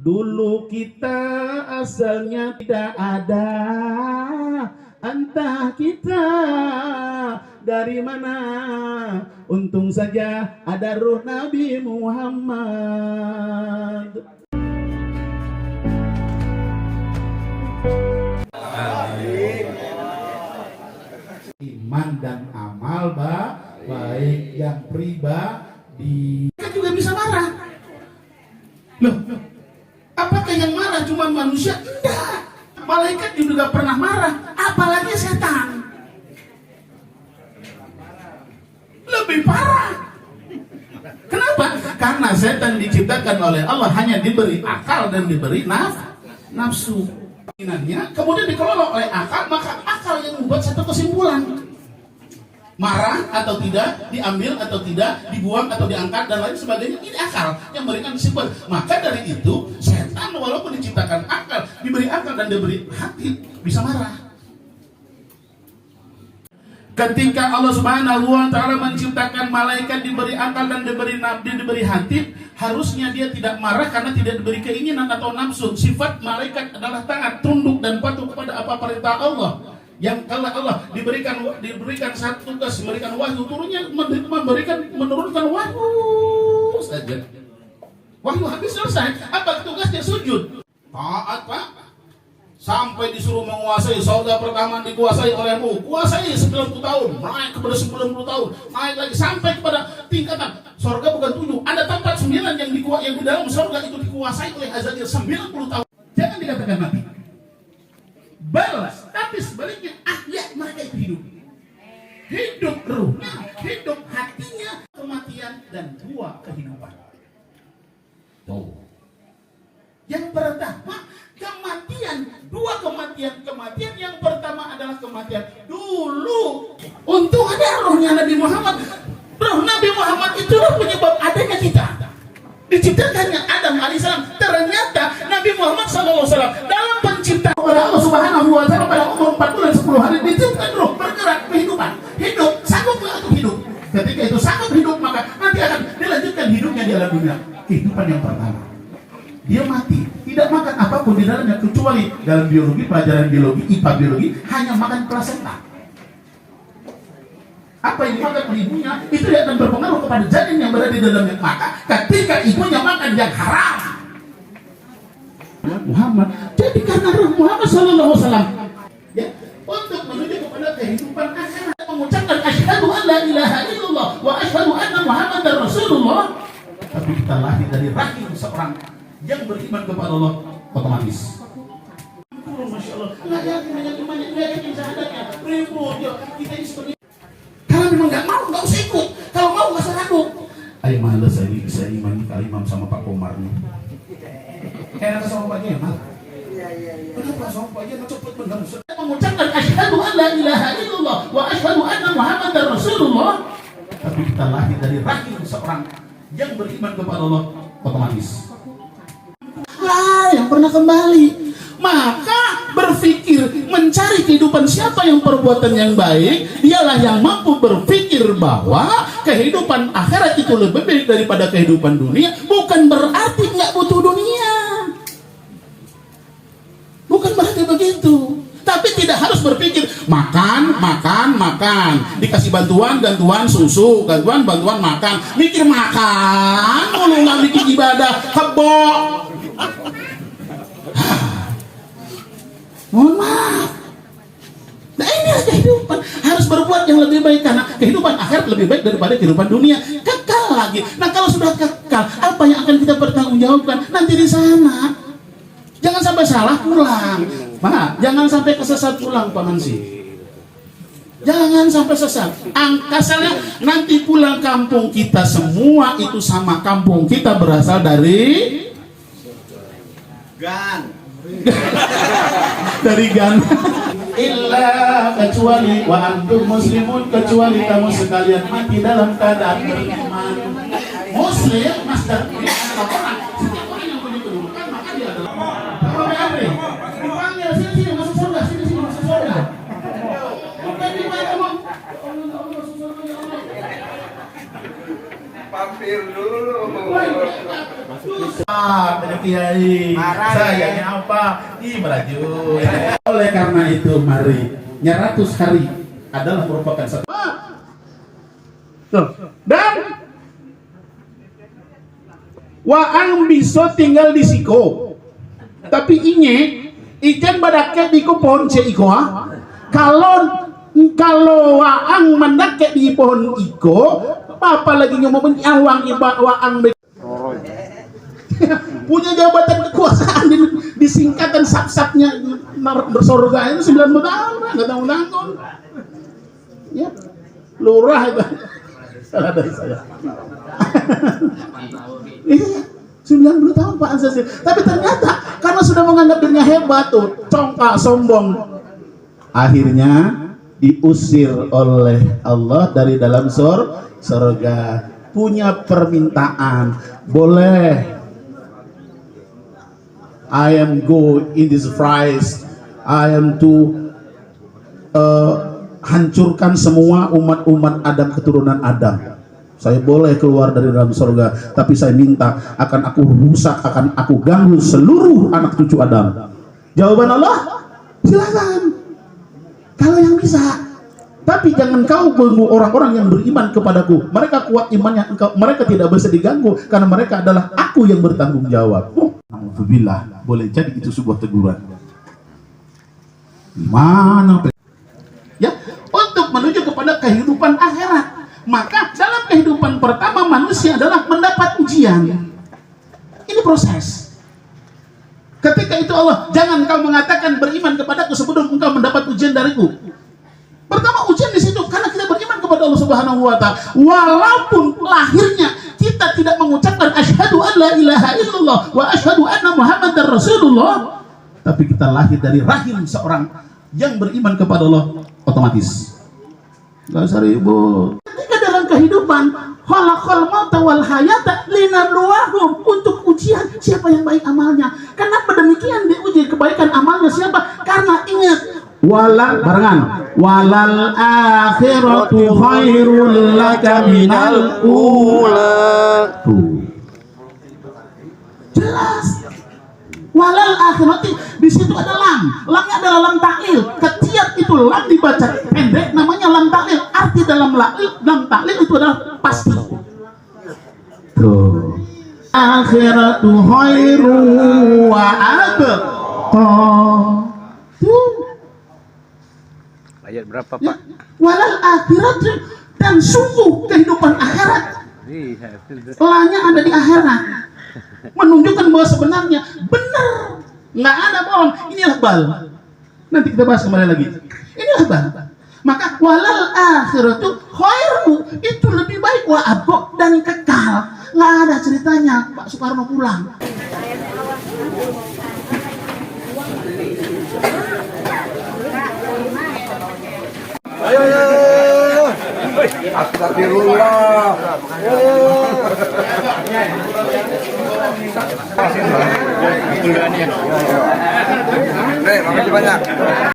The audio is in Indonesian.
Dulu kita asalnya tidak ada, entah kita dari mana. Untung saja ada ruh Nabi Muhammad. Iman dan amal baik yang pribadi. Kita juga bisa marah. Loh, apakah yang marah cuma manusia? Tidak. Malaikat juga pernah marah, apalagi setan. Lebih parah. Kenapa? Karena setan diciptakan oleh Allah hanya diberi akal dan diberi nafsu. Kemudian dikelola oleh akal, maka akal yang membuat satu kesimpulan. Marah atau tidak, diambil atau tidak, dibuang atau diangkat dan lain sebagainya, ini akal yang memberikan kesimpulan. Maka dari itu setan walaupun diciptakan akal, diberi akal dan diberi hati, bisa marah. Ketika Allah Subhanahu wa taala menciptakan malaikat diberi akal dan diberi hati, harusnya dia tidak marah karena tidak diberi keinginan atau nafsu. Sifat malaikat adalah taat, tunduk dan patuh kepada apa perintah Allah. Yang kalau Allah diberikan satu tugas, memberikan wahyu, turunnya menurunkan wahyu saja. Wahyu habis selesai, apa tugasnya? Sujud. Taat, Pak. Sampai disuruh menguasai, surga pertama dikuasai olehmu, kuasai 90 tahun, naik kepada 90 tahun, naik lagi sampai kepada tingkatan surga bukan 7, ada tempat 9 yang di dalam surga itu dikuasai oleh azabnya 90 tahun. Jangan dikatakan mati, balas, tapi sebaliknya ahya, mereka itu hidup ruhnya, hidup hatinya, kematian dan dua kehidupan. Tuh. Yang pertama kematian, dua kematian yang pertama adalah kematian dulu. Untung ada rohnya Nabi Muhammad. Roh Nabi Muhammad itulah penyebab adanya kita. Diciptakannya Adam alaihissalam. Ternyata Nabi Muhammad SAW dalam penciptaan oleh Allah Subhanahu wa taala pada umur 4 bulan 10 hari diciptakan roh bergerak kehidupan, hidup, sanggup untuk hidup. Ketika itu sanggup hidup, maka nanti akan dilanjutkan hidupnya di alam dunia. Kehidupan yang pertama. Dia mati, tidak makan apapun di dalamnya kecuali dalam biologi, pelajaran biologi, IPA biologi, hanya makan plasenta. Apa yang dimakan oleh ibunya itu akan berpengaruh kepada janin yang berada di dalamnya. Maka ketika ibunya makan yang haram, Muhammad, jadi karena Rasul Muhammad SAW ya, untuk menuju kepada kehidupan akhirat, mengucapkan asyhadu an la ilaha illallah wa asyhadu anna Muhammadar Rasulullah. Tapi kita lahir dari rahim seorang yang beriman kepada Allah otomatis. Masya Allah, nggak yakin syahadatnya, ribut ya. Kita ini seperti kalau memang nggak mau, nggak usah ikut. Kalau mau nggak usah ragu. Ayo malas saya iman kalimam sama Pak Komar nih. Enak sama Pak Jemal. Kenapa sama Pak Jemal cepet benar? Mengucapkan asyhadu an la ilaha illallah wa asyhadu anna Muhammadar Rasulullah. Tapi kita lahir dari rahim seorang yang beriman kepada Allah otomatis. Yang pernah kembali, maka berpikir mencari kehidupan siapa yang perbuatan yang baik, dialah yang mampu berpikir bahwa kehidupan akhirat itu lebih baik daripada kehidupan dunia. Bukan berarti nggak butuh dunia, bukan berarti begitu. Tapi tidak harus berpikir makan, dikasih bantuan susu, bantuan makan, mikir makan, mulu nggak mikir ibadah, kebok. Mohon maaf. Nah inilah kehidupan. Harus berbuat yang lebih baik karena kehidupan akhirat lebih baik daripada kehidupan dunia. Kekal lagi. Nah kalau sudah kekal, apa yang akan kita pertanggungjawabkan nanti di sana? Jangan sampai salah pulang. Jangan sampai kesesat pulang, Pak Mansi. Jangan sampai sesat. Angkasanya nanti pulang kampung kita semua itu sama. Kampung kita berasal dari Gan. Dari Gan. Illa kecuali wa antum muslimun, kecuali kamu sekalian mati dalam keadaan beriman. Muslim master orang. Setiap orang yang punya kedudukan maka dia adalah dipanggil sini masuk surga, sini masuk surga. Bukan dipanggil pampir dulu. Banyak kiai. Sayangnya apa? Melaju. Oleh karena itu mari 100 hari adalah merupakan satu. Dan waang bisa tinggal di siko. Tapi inye ikan badaket di pohon iko. Kalau waang mendaket di pohon iko, apa lagi ngomong awang waang punya jabatan kekuasaan di singkatan sap-sapnya surga itu 90 tahun, nggak tahu nanggung. Ya, lurah itu. Salah dari saya. Iya, 90 tahun Pak Ansasi. Tapi ternyata karena sudah menganggap dirinya hebat tuh, congkak, sombong, akhirnya diusir oleh Allah dari dalam surga. Punya permintaan, boleh I am go in this prize, I am to hancurkan semua umat-umat Adam, keturunan Adam. Saya boleh keluar dari dalam surga, tapi saya minta akan aku rusak, akan aku ganggu seluruh anak cucu Adam. Jawaban Allah, silakan kalau yang bisa. Tapi jangan kau ganggu orang-orang yang beriman kepadaku. Mereka kuat imannya, mereka tidak bisa diganggu karena mereka adalah aku yang bertanggung jawab. Alhamdulillah, boleh jadi itu sebuah teguran. Mana? Ya, untuk menuju kepada kehidupan akhirat. Maka dalam kehidupan pertama manusia adalah mendapat ujian. Ini proses. Ketika itu Allah, jangan kau mengatakan beriman kepadaku sebelum engkau mendapat ujian dariku. Pertama ujian di situ karena kita beriman kepada Allah Subhanahu wa taala. Walaupun lahirnya kita tidak mengucapkan asyhadu an la ilaha illallah wa asyhadu anna muhammadar rasulullah, tapi kita lahir dari rahim seorang yang beriman kepada Allah, otomatis. Enggak usah ribut. Ketika dalam kehidupan khalaqal mauta wal hayata linabluwahum, untuk ujian siapa yang baik amalnya. Kenapa demikian diuji kebaikan amalnya siapa? Karena ingat walal akhiratu khairul laka minal ula. Jelas. Walal akhirati di situ ada lam. Lamnya adalah lam taklil. Setiap itu lam dibaca pendek namanya lam taklil. Arti dalam lam taklil itu adalah pasti. Tuh. Akhiratu khairu wa abqa. Tuh. Ayat berapa Pak? Ya, walal akhirat, dan sungguh kehidupan akhirat. Lanya ada di akhirat, menunjukkan bahwa sebenarnya benar, nggak ada bohong. Inilah bal. Nanti kita bahas kembali lagi. Inilah bal. Maka walal akhiratu khairu, itu lebih baik, wa abqa, dan kekal. Nggak ada ceritanya Pak Soekarno pulang. Ayo. Astagfirullah. Makasih banyak.